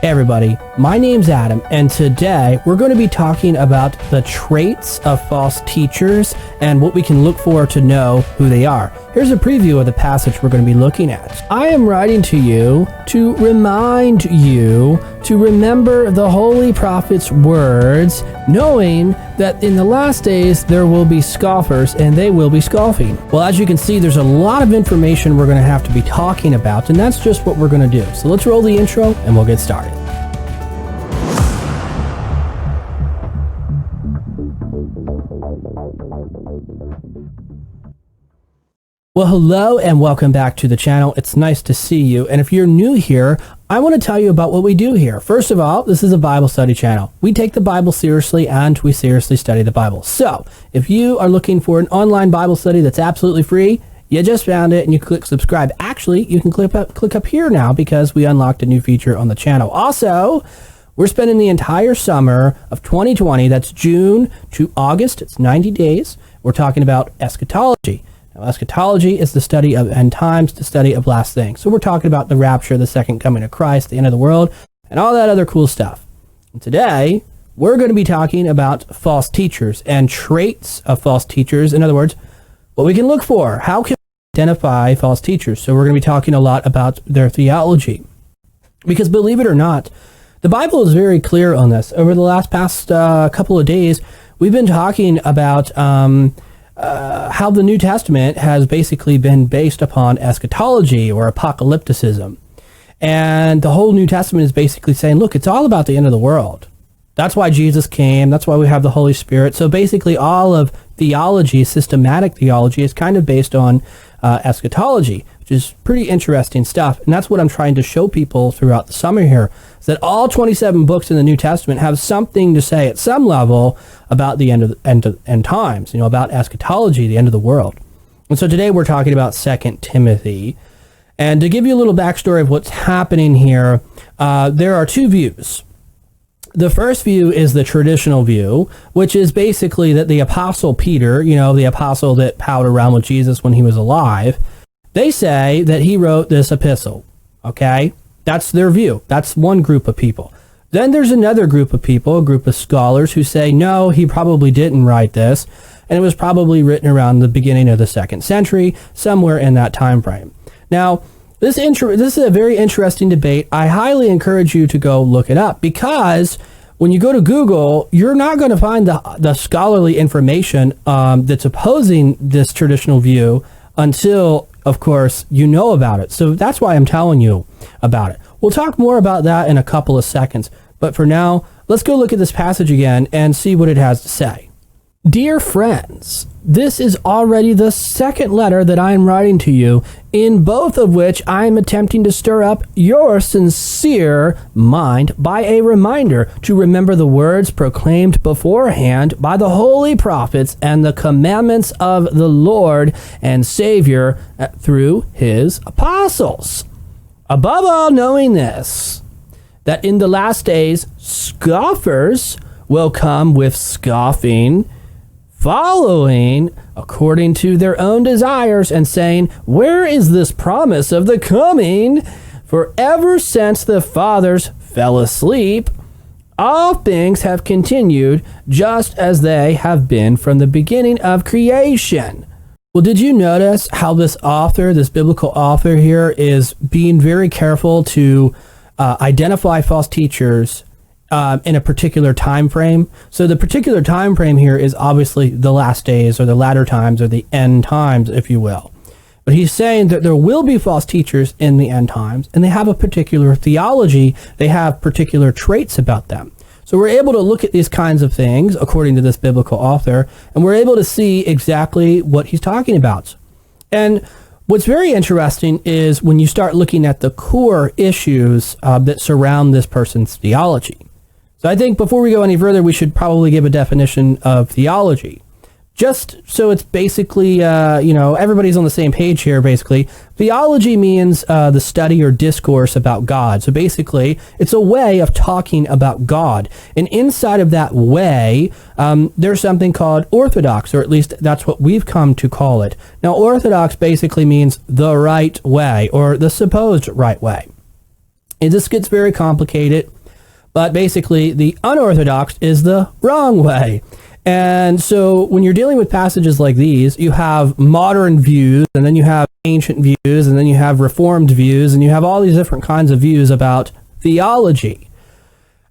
Hey everybody, my name's Adam, and today we're going to be talking about the traits of false teachers and what we can look for to know who they are. Here's a preview of the passage we're going to be looking at. I am writing to you to remind you to remember the holy prophet's words, knowing that in the last days there will be scoffers and they will be scoffing. Well, as you can see, there's a lot of information we're going to have to be talking about, and that's just what we're going to do. So let's roll the intro and we'll get started. Well, hello and welcome back to the channel. It's nice to see you. And if you're new here, I want to tell you about what we do here. First of all, this is a Bible study channel. We take the Bible seriously and we seriously study the Bible. So if you are looking for an online Bible study that's absolutely free, you just found it and you click subscribe. Actually, you can click up here now because we unlocked a new feature on the channel. Also, we're spending the entire summer of 2020, that's June to August, it's 90 days. We're talking about eschatology. Now, eschatology is the study of end times, the study of last things. So we're talking about the rapture, the second coming of Christ, the end of the world, and all that other cool stuff. And today, we're going to be talking about false teachers and traits of false teachers. In other words, what we can look for. How can we identify false teachers? So we're going to be talking a lot about their theology. Because believe it or not, the Bible is very clear on this. Over the past couple of days, we've been talking about how the New Testament has basically been based upon eschatology or apocalypticism. And the whole New Testament is basically saying, look, it's all about the end of the world. That's why Jesus came. That's why we have the Holy Spirit. So basically all of theology, systematic theology, is kind of based on eschatology, which is pretty interesting stuff. And that's what I'm trying to show people throughout the summer here, is that all 27 books in the New Testament have something to say at some level about the end times, about eschatology, the end of the world. And so today we're talking about 2 Timothy. And to give you a little backstory of what's happening here, there are two views. The first view is the traditional view, which is basically that the Apostle Peter, the apostle that palled around with Jesus when he was alive, they say that he wrote this epistle, okay? That's their view. That's one group of people. Then there's another group of people, a group of scholars who say, no, he probably didn't write this, and it was probably written around the beginning of the 2nd century, somewhere in that time frame. Now, this is a very interesting debate. I highly encourage you to go look it up, because when you go to Google, you're not going to find the scholarly information that's opposing this traditional view until, of course, you know about it. So that's why I'm telling you about it. We'll talk more about that in a couple of seconds. But for now, let's go look at this passage again and see what it has to say. Dear friends, this is already the second letter that I am writing to you, in both of which I am attempting to stir up your sincere mind by a reminder to remember the words proclaimed beforehand by the holy prophets and the commandments of the Lord and Savior through his apostles. Above all, knowing this, that in the last days scoffers will come with scoffing, following according to their own desires, and saying, where is this promise of the coming? For ever since the fathers fell asleep, all things have continued just as they have been from the beginning of creation. Well, did you notice how this author, this biblical author here, is being very careful to identify false teachers in a particular time frame? So the particular time frame here is obviously the last days, or the latter times, or the end times, if you will. But he's saying that there will be false teachers in the end times, and they have a particular theology. They have particular traits about them. So we're able to look at these kinds of things, according to this biblical author, and we're able to see exactly what he's talking about. And what's very interesting is when you start looking at the core issues that surround this person's theology. So I think before we go any further, we should probably give a definition of theology. Just so it's basically, everybody's on the same page here, basically. Theology means the study or discourse about God. So basically, it's a way of talking about God. And inside of that way, there's something called orthodox, or at least that's what we've come to call it. Now, orthodox basically means the right way, or the supposed right way. And this gets very complicated, but basically the unorthodox is the wrong way. And so when you're dealing with passages like these, you have modern views, and then you have ancient views, and then you have reformed views, and you have all these different kinds of views about theology.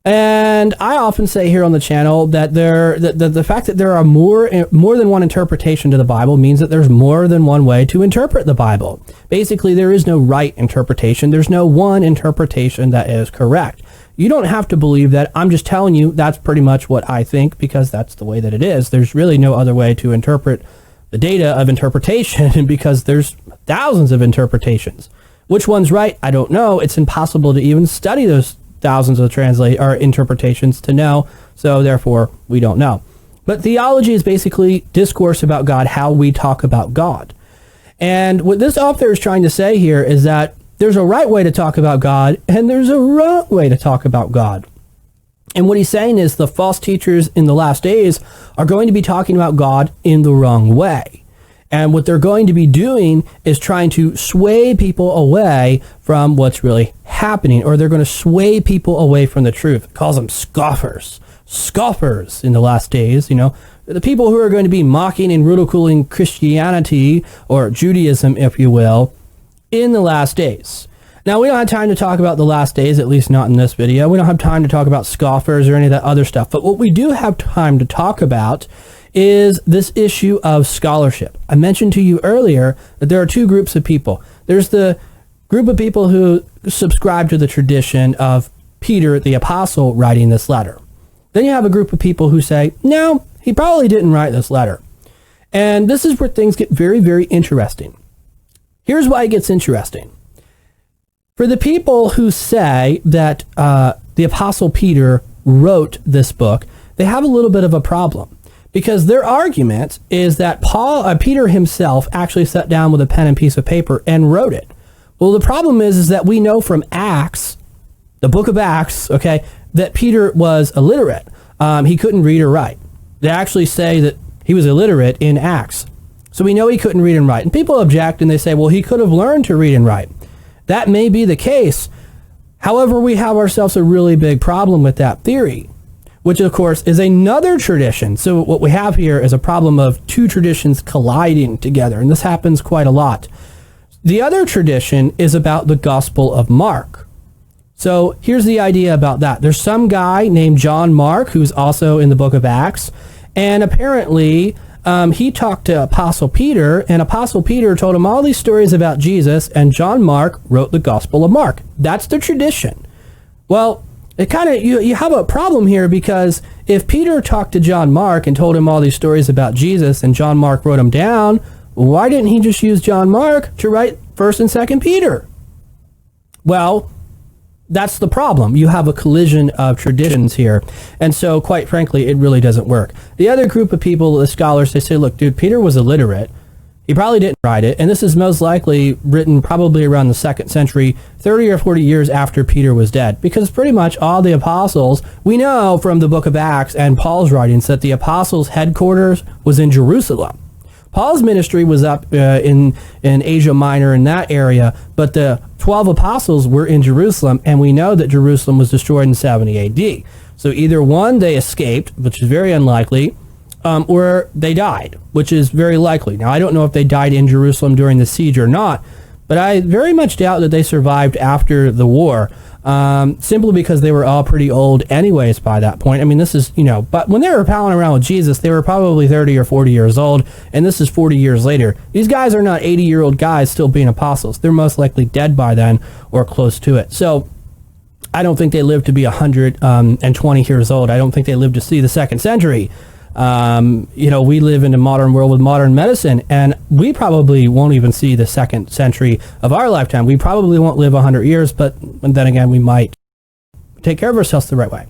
And I often say here on the channel that the fact that there are more than one interpretation to the Bible means that there's more than one way to interpret the Bible. Basically, there is no right interpretation. There's no one interpretation that is correct. You don't have to believe that. I'm just telling you that's pretty much what I think, because that's the way that it is. There's really no other way to interpret the data of interpretation because there's thousands of interpretations. Which one's right? I don't know. It's impossible to even study those thousands of interpretations to know, so therefore we don't know. But theology is basically discourse about God, how we talk about God. And what this author is trying to say here is that there's a right way to talk about God, and there's a wrong way to talk about God. And what he's saying is the false teachers in the last days are going to be talking about God in the wrong way. And what they're going to be doing is trying to sway people away from what's really happening, or they're going to sway people away from the truth. It calls them scoffers. Scoffers in the last days, the people who are going to be mocking and ridiculing Christianity, or Judaism, if you will, in the last days. Now, we don't have time to talk about the last days, at least not in this video. We don't have time to talk about scoffers or any of that other stuff. But what we do have time to talk about is this issue of scholarship. I mentioned to you earlier that there are two groups of people. There's the group of people who subscribe to the tradition of Peter the Apostle writing this letter. Then you have a group of people who say, no, he probably didn't write this letter. And this is where things get very, very interesting. Here's why it gets interesting. For the people who say that the Apostle Peter wrote this book, they have a little bit of a problem. Because their argument is that Peter himself actually sat down with a pen and piece of paper and wrote it. Well, the problem is that we know from Acts, the book of Acts, okay, that Peter was illiterate. He couldn't read or write. They actually say that he was illiterate in Acts. So we know he couldn't read and write. And people object and they say, well, he could have learned to read and write. That may be the case. However, we have ourselves a really big problem with that theory, which of course is another tradition. So what we have here is a problem of two traditions colliding together, and this happens quite a lot. The other tradition is about the Gospel of Mark. So here's the idea about that. There's some guy named John Mark who's also in the book of Acts, and apparently he talked to Apostle Peter, and Apostle Peter told him all these stories about Jesus, and John Mark wrote the Gospel of Mark. That's the tradition. Well, it kind of, you have a problem here, because if Peter talked to John Mark and told him all these stories about Jesus and John Mark wrote them down, why didn't he just use John Mark to write 1st and 2nd Peter? Well, that's the problem. You have a collision of traditions here. And so, quite frankly, it really doesn't work. The other group of people, the scholars, they say, look, dude, Peter was illiterate. He probably didn't write it, and this is most likely written probably around the 2nd century, 30 or 40 years after Peter was dead, because pretty much all the apostles, we know from the book of Acts and Paul's writings that the apostles' headquarters was in Jerusalem. Paul's ministry was up in Asia Minor, in that area, but the 12 apostles were in Jerusalem, and we know that Jerusalem was destroyed in 70 AD. So either one, they escaped, which is very unlikely, or they died, which is very likely. Now, I don't know if they died in Jerusalem during the siege or not, but I very much doubt that they survived after the war, simply because they were all pretty old anyways by that point. I mean, this is, but when they were palling around with Jesus, they were probably 30 or 40 years old, and this is 40 years later. These guys are not 80-year-old guys still being apostles. They're most likely dead by then or close to it. So I don't think they lived to be 120 years old. I don't think they lived to see the 2nd century. We live in a modern world with modern medicine, and we probably won't even see the 2nd century of our lifetime. We probably won't live 100 years, but then again, we might take care of ourselves the right way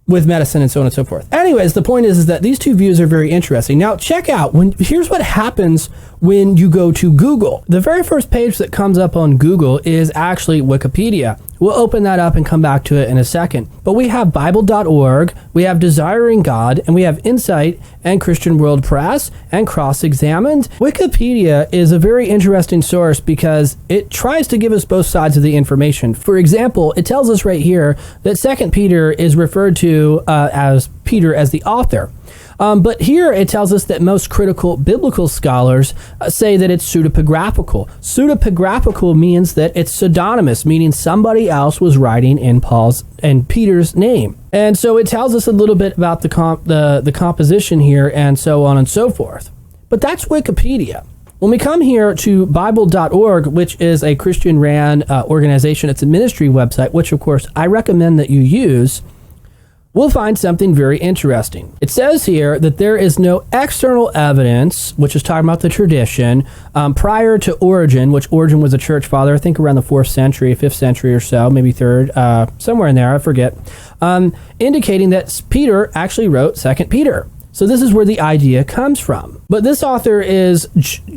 with medicine and so on and so forth. Anyways, the point is that these two views are very interesting. Now, check out, here's what happens when you go to Google. The very first page that comes up on Google is actually Wikipedia. We'll open that up and come back to it in a second. But we have Bible.org, we have Desiring God, and we have Insight and Christian World Press and Cross-Examined. Wikipedia is a very interesting source because it tries to give us both sides of the information. For example, it tells us right here that 2 Peter is referred to as Peter as the author. But here it tells us that most critical biblical scholars say that it's pseudepigraphical. Pseudepigraphical means that it's pseudonymous, meaning somebody else was writing in Peter's name. And so it tells us a little bit about the composition here and so on and so forth. But that's Wikipedia. When we come here to Bible.org, which is a Christian-ran organization, it's a ministry website, which of course I recommend that you use, we'll find something very interesting. It says here that there is no external evidence, which is talking about the tradition, prior to Origen, which Origen was a church father, I think around the 4th century, 5th century or so, maybe 3rd, somewhere in there, I forget, indicating that Peter actually wrote 2 Peter. So this is where the idea comes from. But this author is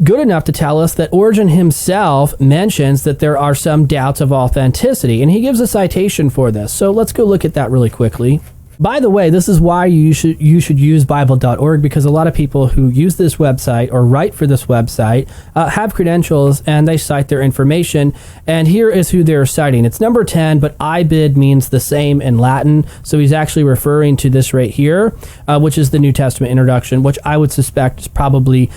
good enough to tell us that Origen himself mentions that there are some doubts of authenticity, and he gives a citation for this. So let's go look at that really quickly. By the way, this is why you should use Bible.org, because a lot of people who use this website or write for this website have credentials and they cite their information. And here is who they're citing. It's number 10, but ibid means the same in Latin. So he's actually referring to this right here, which is the New Testament introduction, which I would suspect is probably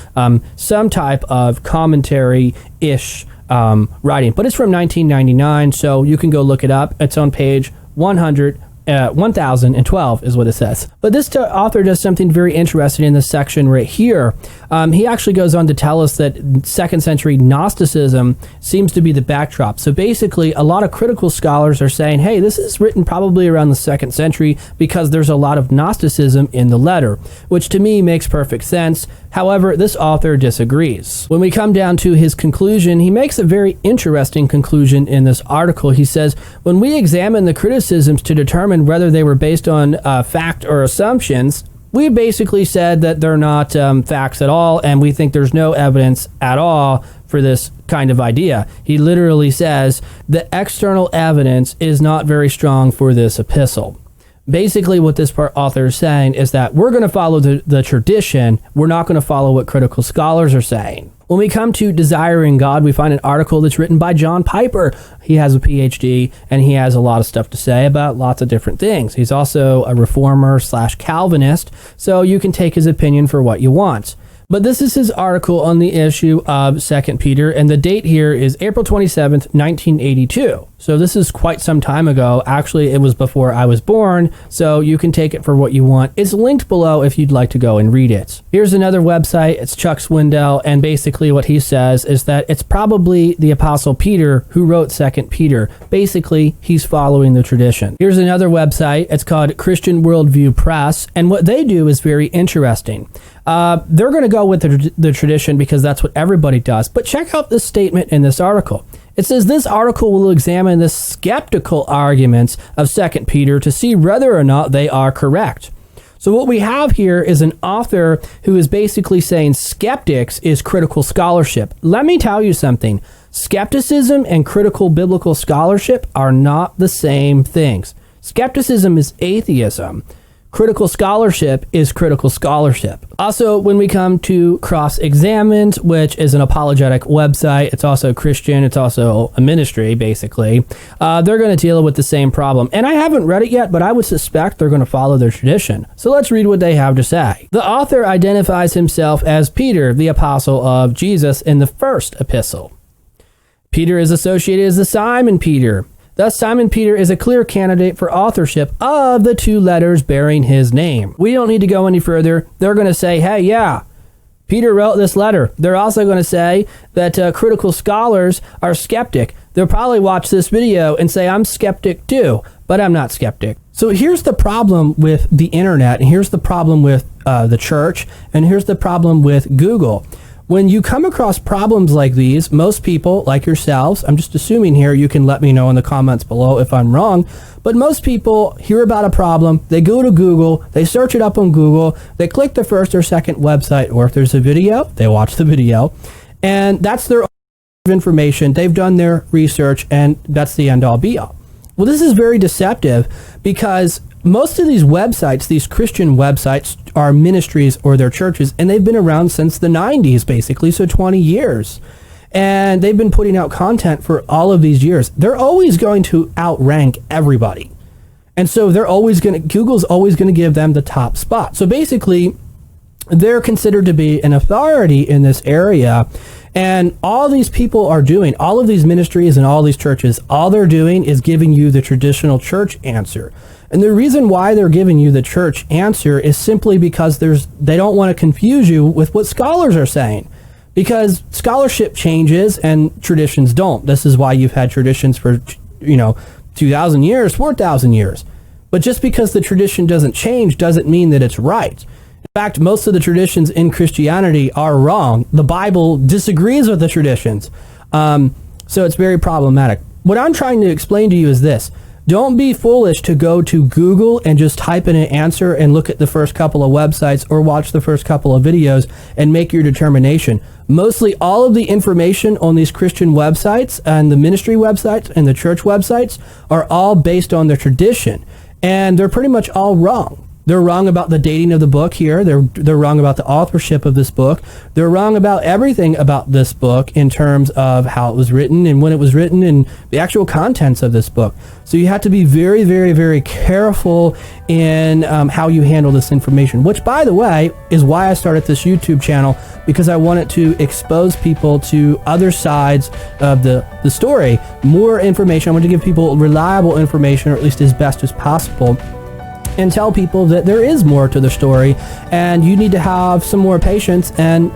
some type of commentary-ish writing. But it's from 1999, so you can go look it up. It's on page 1012 is what it says. But this author does something very interesting in this section right here. He actually goes on to tell us that 2nd century Gnosticism seems to be the backdrop. So basically, a lot of critical scholars are saying, hey, this is written probably around the 2nd century because there's a lot of Gnosticism in the letter, which to me makes perfect sense. However, this author disagrees. When we come down to his conclusion, he makes a very interesting conclusion in this article. He says, when we examine the criticisms to determine whether they were based on fact or assumptions, we basically said that they're not facts at all, and we think there's no evidence at all for this kind of idea. He literally says the external evidence is not very strong for this epistle. Basically, what this author is saying is that we're going to follow the tradition. We're not going to follow what critical scholars are saying. When we come to Desiring God, we find an article that's written by John Piper. He has a PhD, and he has a lot of stuff to say about lots of different things. He's also a reformer / Calvinist, so you can take his opinion for what you want. But this is his article on the issue of 2 Peter, and the date here is April 27th, 1982. So this is quite some time ago. Actually, it was before I was born, so you can take it for what you want. It's linked below if you'd like to go and read it. Here's another website. It's Chuck Swindoll, and basically what he says is that it's probably the Apostle Peter who wrote 2 Peter. Basically, he's following the tradition. Here's another website. It's called Christian Worldview Press, and what they do is very interesting. They're going to go with the tradition because that's what everybody does. But check out this statement in this article. It says, this article will examine the skeptical arguments of 2 Peter to see whether or not they are correct. So what we have here is an author who is basically saying skeptics is critical scholarship. Let me tell you something. Skepticism and critical biblical scholarship are not the same things. Skepticism is atheism. Critical scholarship is critical scholarship. Also, when we come to Cross-Examined, which is an apologetic website, it's also Christian, it's also a ministry, basically, they're going to deal with the same problem. And I haven't read it yet, but I would suspect they're going to follow their tradition. So let's read what they have to say. The author identifies himself as Peter, the apostle of Jesus, in the first epistle. Peter is associated as the Simon Peter. Thus, Simon Peter is a clear candidate for authorship of the two letters bearing his name. We don't need to go any further. They're going to say, hey, yeah, Peter wrote this letter. They're also going to say that critical scholars are skeptic. They'll probably watch this video and say, I'm skeptic too, but I'm not skeptic. So here's the problem with the internet, and here's the problem with the church, and here's the problem with Google. When you come across problems like these, most people, like yourselves, I'm just assuming here, you can let me know in the comments below if I'm wrong, but most people hear about a problem, they go to Google, they search it up on Google, they click the first or second website, or if there's a video, they watch the video, and that's their information. They've done their research, and that's the end-all be-all. Well, this is very deceptive because most of these websites, these Christian websites, are ministries or their churches, and they've been around since the 90s, basically, so 20 years. And they've been putting out content for all of these years. They're always going to outrank everybody. And so Google's always going to give them the top spot. So basically, they're considered to be an authority in this area. And all these people are doing, all of these ministries and all these churches, all they're doing is giving you the traditional church answer. And the reason why they're giving you the church answer is simply because they don't want to confuse you with what scholars are saying. Because scholarship changes and traditions don't. This is why you've had traditions for, 2,000 years, 4,000 years. But just because the tradition doesn't change doesn't mean that it's right. In fact, most of the traditions in Christianity are wrong. The Bible disagrees with the traditions. So it's very problematic. What I'm trying to explain to you is this. Don't be foolish to go to Google and just type in an answer and look at the first couple of websites or watch the first couple of videos and make your determination. Mostly all of the information on these Christian websites and the ministry websites and the church websites are all based on their tradition. And they're pretty much all wrong. They're wrong about the dating of the book here. They're wrong about the authorship of this book. They're wrong about everything about this book in terms of how it was written and when it was written and the actual contents of this book. So you have to be very, very, very careful in how you handle this information, which, by the way, is why I started this YouTube channel, because I wanted to expose people to other sides of the story, more information. I want to give people reliable information, or at least as best as possible, and tell people that there is more to the story, and you need to have some more patience and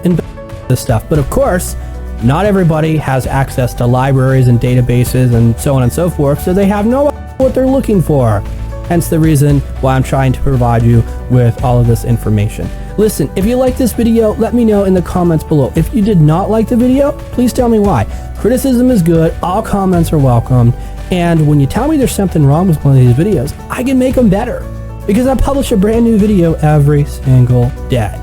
this stuff. But of course, not everybody has access to libraries and databases and so on and so forth, so they have no idea what they're looking for. Hence the reason why I'm trying to provide you with all of this information. Listen, if you like this video, let me know in the comments below. If you did not like the video, please tell me why. Criticism is good, all comments are welcome, and when you tell me there's something wrong with one of these videos, I can make them better, because I publish a brand new video every single day.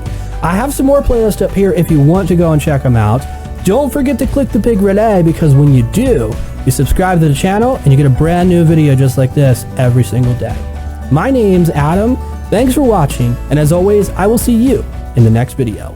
I have some more playlists up here if you want to go and check them out. Don't forget to click the big red A, because when you do, you subscribe to the channel and you get a brand new video just like this every single day. My name's Adam. Thanks for watching, and as always, I will see you in the next video.